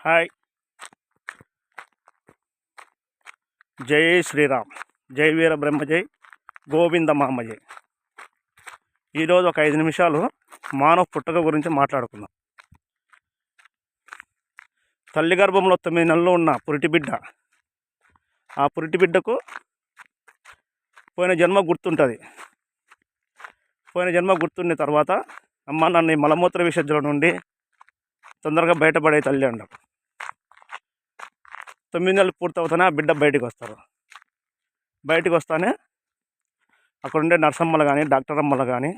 Hi. జై శ్రీరామ్, జై వీర బ్రహ్మజై, గోవింద మామజై. ఈరోజు ఒక 5 నిమిషాలు మానవ పుట్టుక గురించి మాట్లాడుకుందాం. తల్లి గర్భంలో 9 నెలలు ఉన్న పురిటి బిడ్డ, ఆ పురిటి బిడ్డకు పోయిన జన్మ గుర్తుంటుంది. పోయిన జన్మ గుర్తున్న తర్వాత అమ్మ నన్ను మలమూత్ర విసర్జన నుండి తొందరగా బయటపడే తల్లి అంటాం. 9 నెలలు పూర్తవుతానే ఆ బిడ్డ బయటికి వస్తారు. బయటికి వస్తానే అక్కడుండే నర్సమ్మలు కానీ డాక్టర్ అమ్మలు కానీ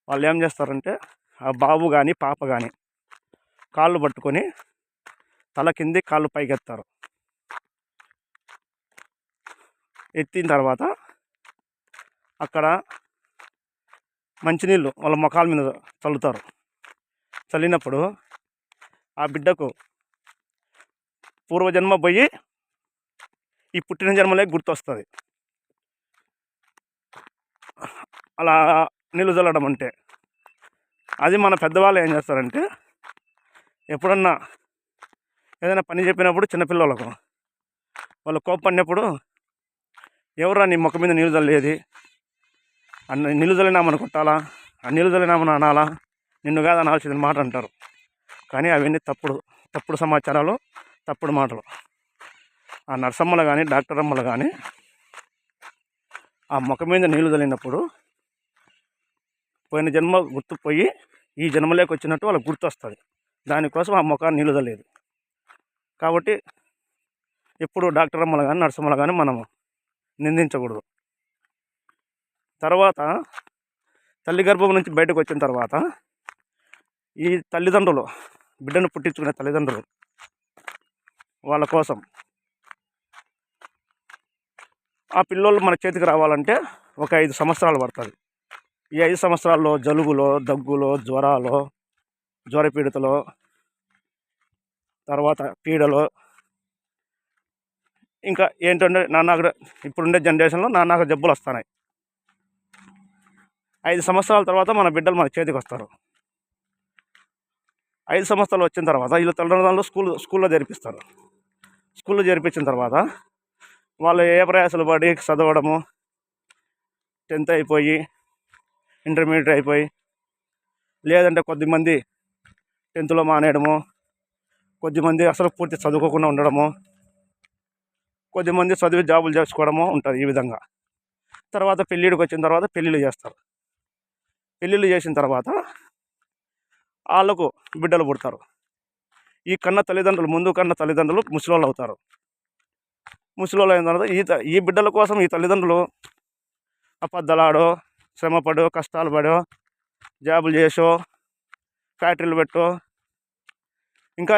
వాళ్ళు ఏం చేస్తారంటే ఆ బాబు కానీ పాప కానీ కాళ్ళు పట్టుకొని తల కింది కాళ్ళు పైకి ఎత్తారు. ఎత్తిన తర్వాత అక్కడ మంచినీళ్ళు వాళ్ళ ముఖాల మీద చల్లుతారు. చల్లినప్పుడు ఆ బిడ్డకు పూర్వజన్మ పోయి ఈ పుట్టిన జన్మలే గుర్తొస్తుంది. అలా నీళ్ళు చల్లడం అంటే అది మన పెద్దవాళ్ళు ఏం చేస్తారంటే ఎప్పుడన్నా ఏదైనా పని చెప్పినప్పుడు చిన్నపిల్లలకు వాళ్ళు కోప్పడినప్పుడు ఎవరా నీ ముఖం మీద నీళ్ళు చల్లేది, నీళ్ళు చల్లినామని కొట్టాలా, ఆ నీళ్ళు చల్లినామని అనాలా, నిన్ను కాదు అనాల్సిన మాట అంటారు. కానీ అవన్నీ తప్పుడు సమాచారాలు, తప్పుడు మాటలు. ఆ నర్సమ్మలు కానీ డాక్టర్ అమ్మలు కానీ ఆ ముఖం మీద నీళ్ళు చల్లినప్పుడు పోయిన జన్మ గుర్తుపోయి ఈ జన్మలోకి వచ్చినట్టు వాళ్ళకి గుర్తొస్తుంది. దానికోసం ఆ ముఖాన్ని నీళ్ళు చల్లేదు. కాబట్టి ఎప్పుడు డాక్టర్ అమ్మలు కానీ నర్సమ్మలు కానీ మనము నిందించకూడదు. తర్వాత తల్లి గర్భం నుంచి బయటకు వచ్చిన తర్వాత ఈ తల్లిదండ్రులు, బిడ్డను పుట్టించుకునే తల్లిదండ్రులు వాళ్ళ కోసం ఆ పిల్లోళ్ళు మన చేతికి రావాలంటే ఒక 5 సంవత్సరాలు పడుతుంది. ఈ 5 సంవత్సరాల్లో జలుబులో, దగ్గులో, జ్వరపీడితలో, తర్వాత పీడలో, ఇంకా ఏంటంటే ఇప్పుడుండే జనరేషన్లో నానాక జబ్బులు వస్తున్నాయి. 5 సంవత్సరాల తర్వాత మన బిడ్డలు మన చేతికి వస్తారు. 5 సంవత్సరాలు వచ్చిన తర్వాత వీళ్ళు తల్లిదండ్రులు స్కూల్లో చేర్పిస్తారు. స్కూల్లో చేర్పించిన తర్వాత వాళ్ళు ఏ ప్రయాసాలు పడి చదవడము, 10th అయిపోయి ఇంటర్మీడియట్ అయిపోయి, లేదంటే కొద్దిమంది 10thలో మానేయడము, కొద్దిమంది అసలు పూర్తి చదువుకోకుండా ఉండడము, కొద్దిమంది చదివి జాబులు చేసుకోవడము ఉంటుంది. ఈ విధంగా తర్వాత పెళ్ళిడికి వచ్చిన తర్వాత పెళ్ళిళ్ళు చేస్తారు. పెళ్ళిళ్ళు చేసిన తర్వాత వాళ్ళకు బిడ్డలు పుడతారు. ముందు కన్న తల్లిదండ్రులు ముసలోళ్ళు అవుతారు. ముసలోళ్ళు అయిన తర్వాత ఈ బిడ్డల కోసం ఈ తల్లిదండ్రులు అబద్ధాలాడో, శ్రమపడో, కష్టాలు పడో, జాబులు చేసో, ఫ్యాక్టరీలు పెట్టో, ఇంకా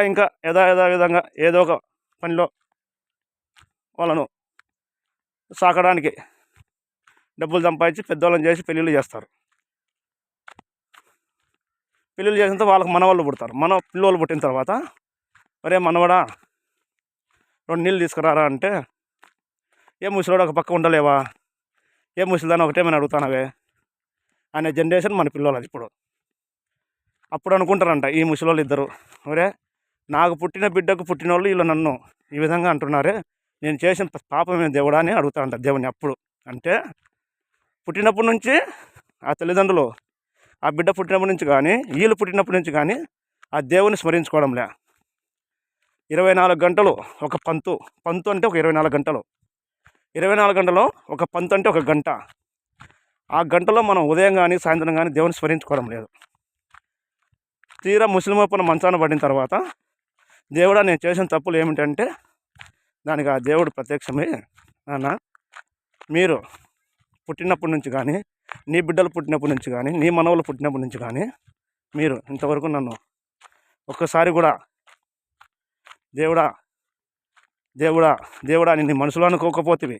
విధంగా ఏదో ఒక పనిలో వాళ్ళను సాకడానికి డబ్బులు సంపాదించి పెద్దవాళ్ళని చేసి పెళ్ళిళ్ళు చేస్తారు. పెళ్ళిళ్ళు చేసిన తర్వాత వాళ్ళకి మనవాళ్ళు పుడతారు. పిల్లలు పుట్టిన తర్వాత మరే మనవడా 2 నీళ్ళు తీసుకురారా అంటే ఏ ముసలివాడు ఒక పక్క ఉండలేవా, ఏ ముసలిదాన్ని ఒకటేమైనా అడుగుతానవే అనే జనరేషన్ మన పిల్లలది ఇప్పుడు. అప్పుడు అనుకుంటారంట ఈ ముసలోళ్ళు ఇద్దరు, ఒరే నాకు పుట్టిన బిడ్డకు పుట్టిన వాళ్ళు వీళ్ళు నన్ను ఈ విధంగా అంటున్నారే, నేను చేసిన పాపమే దేవుడా అని అడుగుతారంట దేవుని. అప్పుడు అంటే పుట్టినప్పటి నుంచి ఆ తల్లిదండ్రులు ఆ బిడ్డ పుట్టినప్పటి నుంచి కానీ వీళ్ళు పుట్టినప్పటి నుంచి కానీ ఆ దేవుని స్మరించుకోవడంలే. 24 గంటలు ఒక పంతు అంటే ఒక 24 గంటలు, 24 గంటలో ఒక పంతు అంటే ఒక గంట. ఆ గంటలో మనం ఉదయం కానీ సాయంత్రం కానీ దేవుని స్మరించుకోవడం లేదు. తీరా ముస్లిం మంచాన పడిన తర్వాత దేవుడా నేను చేసిన తప్పులు ఏమిటంటే దానికి ఆ దేవుడు ప్రత్యక్షమై, నాన్న మీరు పుట్టినప్పటి నుంచి కానీ, నీ బిడ్డలు పుట్టినప్పటి నుంచి కానీ, నీ మనవలు పుట్టినప్పటి నుంచి కానీ మీరు ఇంతవరకు నన్ను ఒక్కసారి కూడా దేవుడా నీ మనసులో అనుకోకపోతే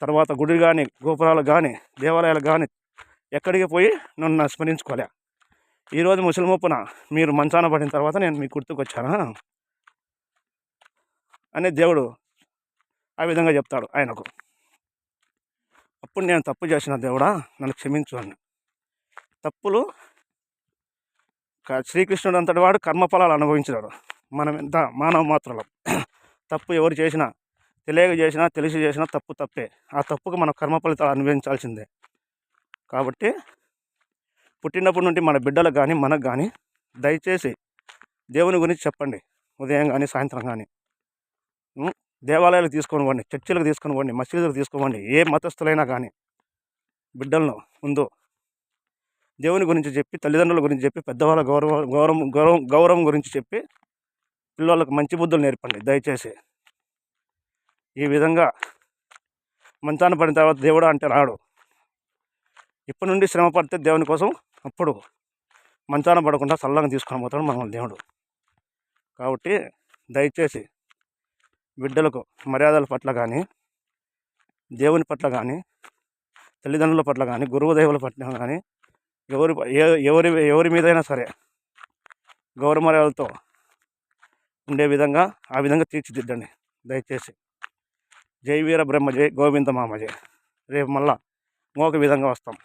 తర్వాత గుడి కానీ, గోపురాలు కానీ, దేవాలయాలు కానీ ఎక్కడికి పోయి నన్ను స్మరించుకోలే. ఈరోజు ముసలిమొప్పున మీరు మంచాన పడిన తర్వాత నేను మీకు గుర్తుకొచ్చానా అనే దేవుడు ఆ విధంగా చెప్తాడు ఆయనకు. అప్పుడు నేను తప్పు చేసిన దేవుడా నన్ను క్షమించు అని. తప్పులు శ్రీకృష్ణుడు అంతటి వాడు కర్మఫలాలు అనుభవించాడు. మనం ఎంత మానవ మాత్రలం. తప్పు ఎవరు చేసినా, తెలియక చేసినా, తెలిసి చేసినా తప్పు తప్పే. ఆ తప్పుకు మనం కర్మ ఫలితాలు అనుభవించాల్సిందే. కాబట్టి పుట్టినప్పటి నుండి మన బిడ్డలకు కానీ, మనకు కానీ దయచేసి దేవుని గురించి చెప్పండి. ఉదయం కానీ, సాయంత్రం కానీ. దేవాలయాలకు తీసుకొని పోండి, చర్చిలకు తీసుకొని పోండి, మసీదులకు తీసుకోవండి. ఏ మతస్థులైనా కానీ బిడ్డలను ముందు దేవుని గురించి చెప్పి, తల్లిదండ్రుల గురించి చెప్పి, పెద్దవాళ్ళ గౌరవం గురించి చెప్పి పిల్లలకు మంచి బుద్ధులు నేర్పండి దయచేసి. ఈ విధంగా మంచాన పడిన తర్వాత దేవుడు అంటే రాడు. ఇప్పటి నుండి శ్రమ పడితే దేవుని కోసం అప్పుడు మంచాన పడకుండా చల్లగా తీసుకొని పోతాడు మనల్ని దేవుడు. కాబట్టి దయచేసి బిడ్డలకు మర్యాదల పట్ల కానీ, దేవుని పట్ల కానీ, తల్లిదండ్రుల పట్ల కానీ, గురువు దేవుల పట్ల కానీ, ఎవరి మీదైనా సరే గౌరవ మర్యాదలతో ఉండే విధంగా ఆ విధంగా తీర్చిదిద్దండి దయచేసి. జై వీర బ్రహ్మ జై, గోవింద మామ జై. రేపు మళ్ళా ఇంకొక విధంగా వస్తాం.